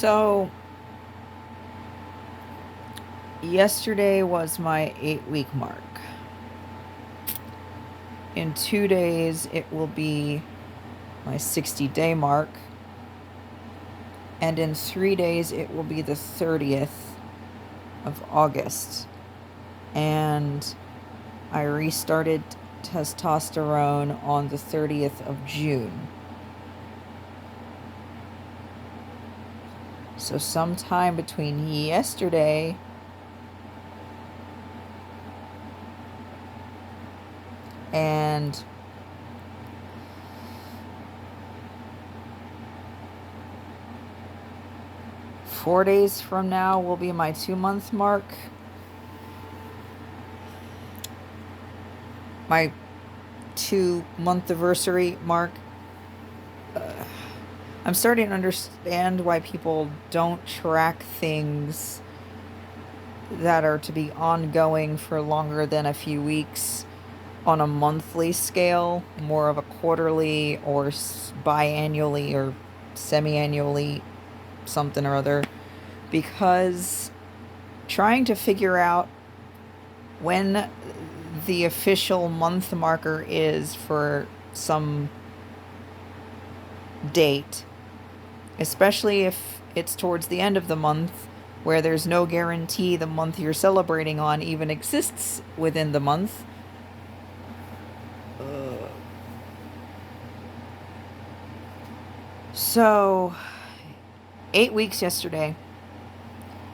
So, yesterday was my 8 week mark. In 2 days, it will be my 60-day mark. And in 3 days, it will be the 30th of August. And I restarted testosterone on the 30th of June. So, sometime between yesterday and 4 days from now will be my 2 month mark. My 2 month anniversary mark. I'm starting to understand why people don't track things that are to be ongoing for longer than a few weeks on a monthly scale, more of a quarterly or biannually or semi-annually something or other, because trying to figure out when the official month marker is for some date, especially if it's towards the end of the month, where there's no guarantee the month you're celebrating on even exists within the month. So, 8 weeks yesterday,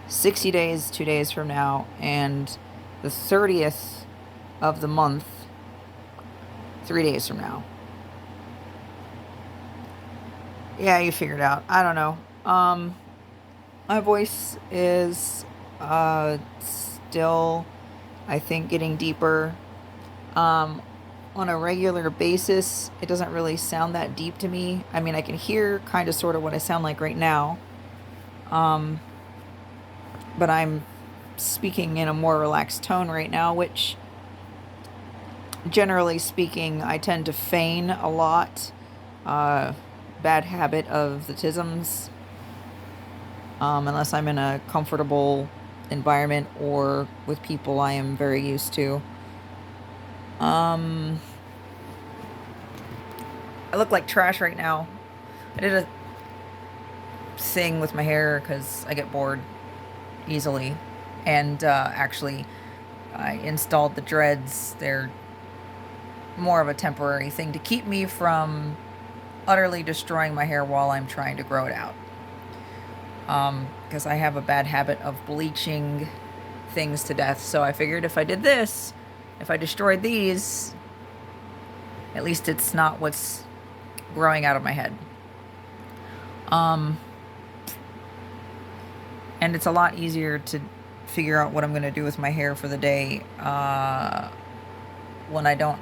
60 days, 2 days from now, and the 30th of the month, 3 days from now. Yeah, you figured out. I don't know. My voice is still, I think, getting deeper. On a regular basis, it doesn't really sound that deep to me. I mean, I can hear kind of sort of what I sound like right now. But I'm speaking in a more relaxed tone right now, which, generally speaking, I tend to feign a lot. Bad habit of the tisms. Unless I'm in a comfortable environment or with people I am very used to. I look like trash right now. I did a thing with my hair because I get bored easily. And actually, I installed the dreads. They're more of a temporary thing to keep me from utterly destroying my hair while I'm trying to grow it out. Because I have a bad habit of bleaching things to death. So I figured if I did this, if I destroyed these, at least it's not what's growing out of my head. And it's a lot easier to figure out what I'm going to do with my hair for the day when I don't.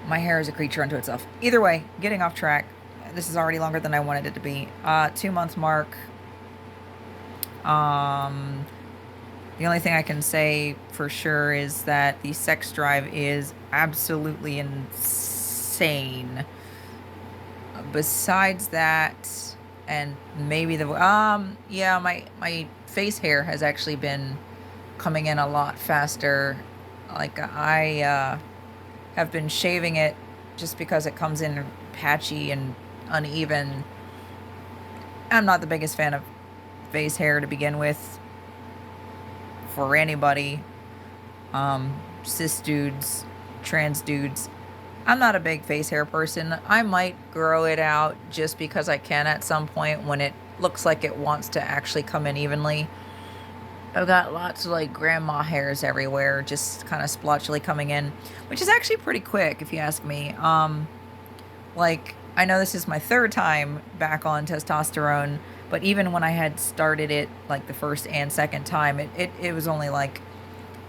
My hair is a creature unto itself. Either way, getting off track. This is already longer than I wanted it to be. 2 month mark. The only thing I can say for sure is that the sex drive is absolutely insane. Besides that, and maybe yeah, my face hair has actually been coming in a lot faster. Like, I have been shaving it just because it comes in patchy and uneven. I'm not the biggest fan of face hair to begin with for anybody. Cis dudes, trans dudes. I'm not a big face hair person. I might grow it out just because I can at some point when it looks like it wants to actually come in evenly. I've got lots of like grandma hairs everywhere, just kind of splotchily coming in, which is actually pretty quick if you ask me. Like, I know this is my third time back on testosterone, but even when I had started it like the first and second time, it was only like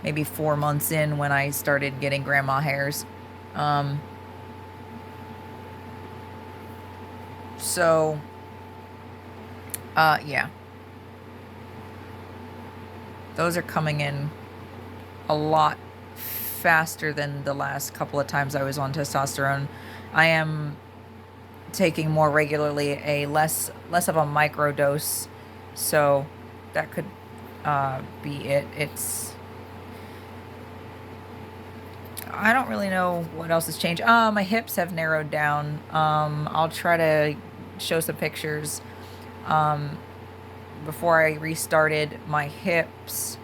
maybe 4 months in when I started getting grandma hairs. So, yeah, those are coming in a lot faster than the last couple of times I was on testosterone. I am taking more regularly a less of a micro dose. So that could be it. It's I don't really know what else has changed. My hips have narrowed down. I'll try to show some pictures. Um, Before I restarted, my hips,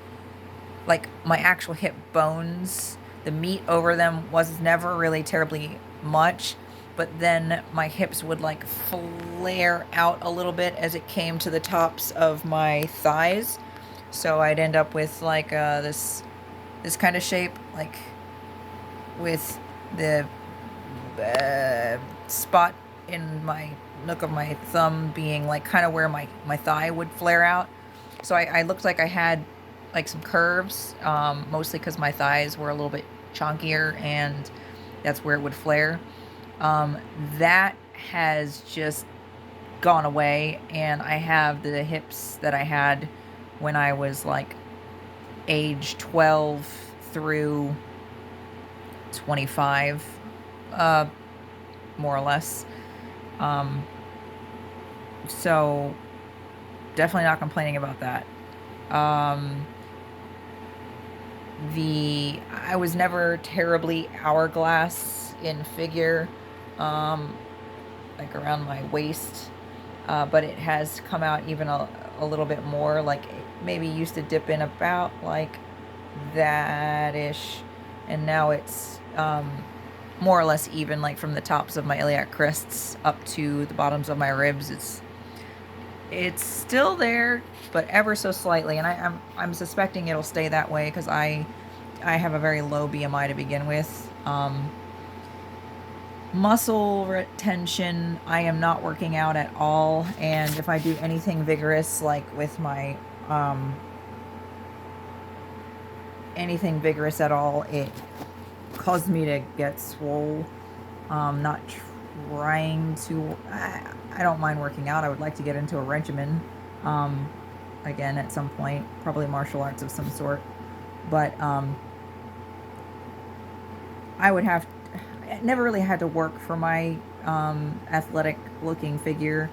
like my actual hip bones, the meat over them was never really terribly much, but then my hips would like flare out a little bit as it came to the tops of my thighs. So I'd end up with like this kind of shape, like with the spot in my nook of my thumb being like kind of where my thigh would flare out. So I looked like I had like some curves, mostly because my thighs were a little bit chunkier and that's where it would flare. Um, that has just gone away, and I have the hips that I had when I was like age 12 through 25, uh, more or less. Um, so definitely not complaining about that. Um, I was never terribly hourglass in figure, um, like around my waist, but it has come out even a little bit more. Like it maybe used to dip in about like that ish, and now it's more or less even, like from the tops of my iliac crests up to the bottoms of my ribs. It's still there, but ever so slightly, and I'm suspecting it'll stay that way because I have a very low BMI to begin with. Muscle retention, I am not working out at all, and if I do anything vigorous, like with my anything vigorous at all, it caused me to get swole. Not trying to. I don't mind working out. I would like to get into a regimen, again at some point, probably martial arts of some sort. But I would have. I never really had to work for my athletic looking figure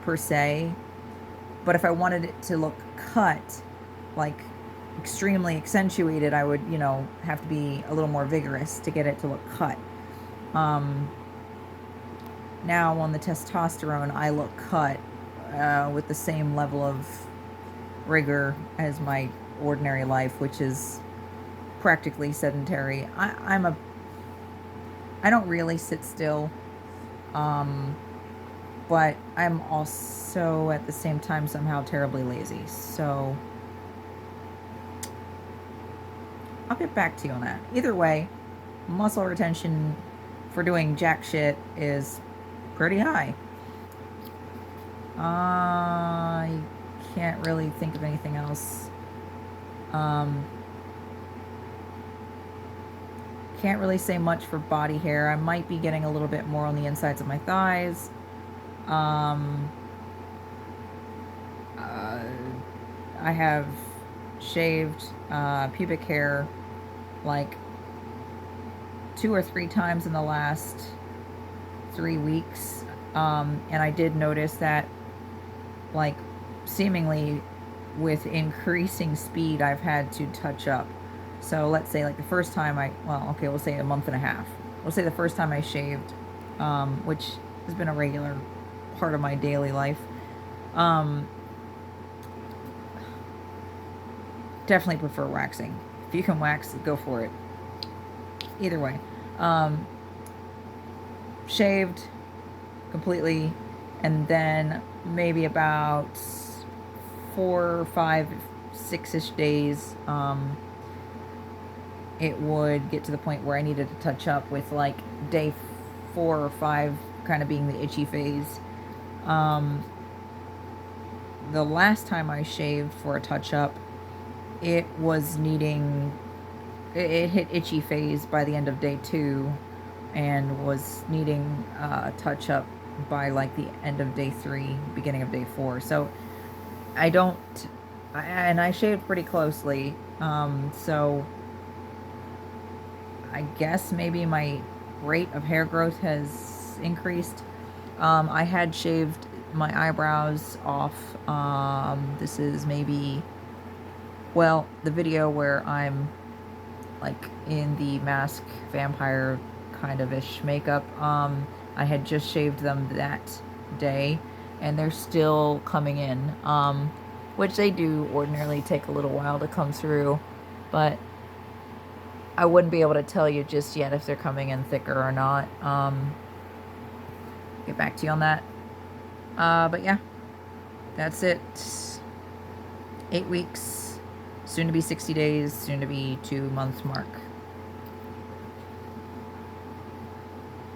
per se. But if I wanted it to look cut, like extremely accentuated, I would, have to be a little more vigorous to get it to look cut. Um, Now on the testosterone, I look cut with the same level of rigor as my ordinary life, which is practically sedentary. I don't really sit still, um, but I'm also at the same time somehow terribly lazy. So I'll get back to you on that. Either way, muscle retention for doing jack shit is pretty high. I can't really think of anything else. Can't really say much for body hair. I might be getting a little bit more on the insides of my thighs. Um, uh, I have shaved pubic hair like 2 or 3 times in the last 3 weeks. And I did notice that, like, seemingly with increasing speed, I've had to touch up. So let's say, like, the first time we'll say a month and a half. We'll say the first time I shaved, which has been a regular part of my daily life. Definitely prefer waxing. If you can wax, go for it. Either way. Shaved completely, and then maybe about 4, 5, 6-ish days, it would get to the point where I needed to touch up, with like day 4 or 5 kind of being the itchy phase. The last time I shaved for a touch up, it was needing, it hit itchy phase by the end of day 2 and was needing touch up by like the end of day 3, beginning of day 4. So I shaved pretty closely. So I guess maybe my rate of hair growth has increased. I had shaved my eyebrows off. This is maybe, well, the video where I'm like in the mask vampire kind of ish makeup. I had just shaved them that day, and they're still coming in, which they do ordinarily take a little while to come through, but I wouldn't be able to tell you just yet if they're coming in thicker or not. Get back to you on that. But yeah, that's it. 8 weeks, soon to be 60 days, soon to be 2 month mark.